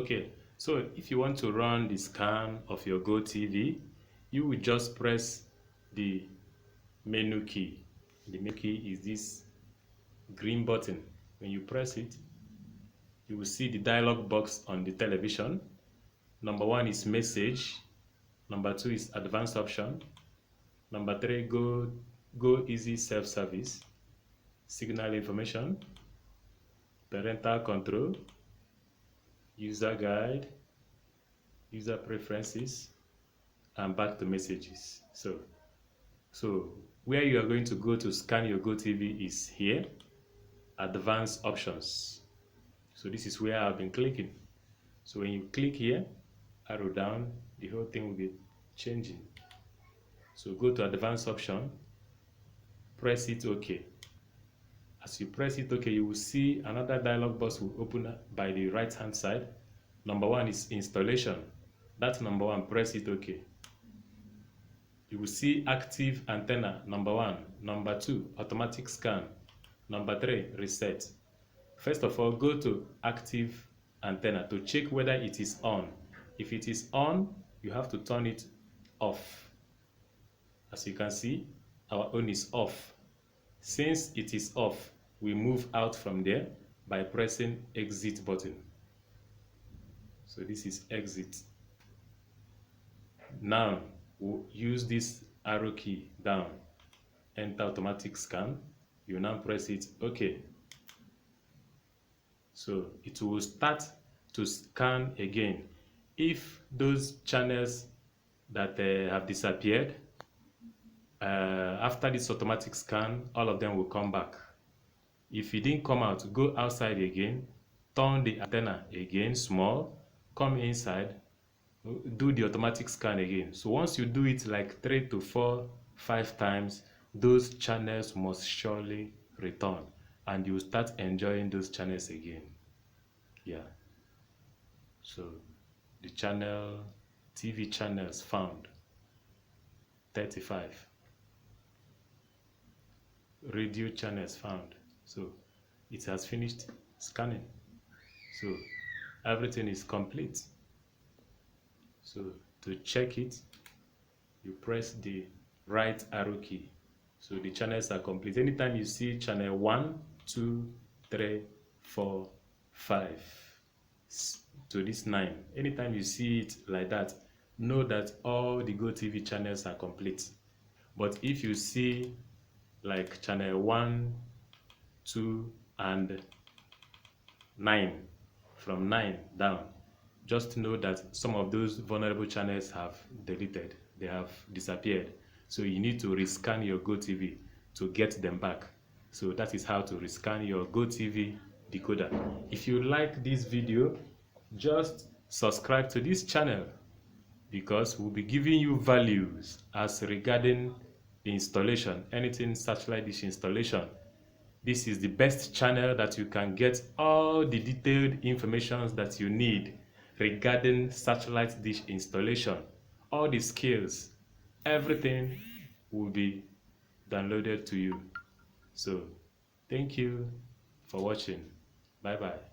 Okay, so if you want to run the scan of your GOtv, you will just press the menu key. The menu key is this green button. When you press it, you will see the dialog box on the television. Number 1 is message. Number 2 is advanced option. Number 3, go easy self-service, signal information, parental control, user guide, user preferences, and back to messages. So where you are going to go to scan your GOtv is here, advanced options. So this is where I've been clicking. So when you click here, arrow down, the whole thing will be changing. So go to advanced option, press it OK. As you press it OK, you will see another dialog box will open by the right hand side. Number 1 is installation. That's number 1, press it OK. You will see active antenna, number 1. Number 2, automatic scan. Number 3, reset. First of all, go to active antenna to check whether it is on. If it is on, you have to turn it off. As you can see, our own is off. Since it is off, we move out from there by pressing exit button. So this is exit. Now we'll use this arrow key down, enter automatic scan. You now press it OK. So it will start to scan again. If those channels that have disappeared, after this automatic scan, all of them will come back. If it didn't come out, go outside again, turn the antenna again small, come inside, do the automatic scan again. So once you do it like 3 to 4, 5 times, those channels must surely return and you start enjoying those channels again. Yeah. So the TV channels found 35. Radio channels found. So it has finished scanning. So everything is complete. So to check it, you press the right arrow key. So the channels are complete. Anytime you see channel 1, 2, 3, 4, 5 to this 9, anytime you see it like that, know that all the GOtv channels are complete. But if you see like channel 1, 2, and 9, from 9 down, just know that some of those vulnerable channels have deleted, they have disappeared. So you need to rescan your GOtv to get them back. So that is how to rescan your GOtv decoder. If you like this video, just subscribe to this channel because we'll be giving you values as regarding the installation, anything satellite dish installation. This is the best channel that you can get all the detailed information that you need regarding satellite dish installation. All the skills, everything will be downloaded to you. So thank you for watching. Bye bye.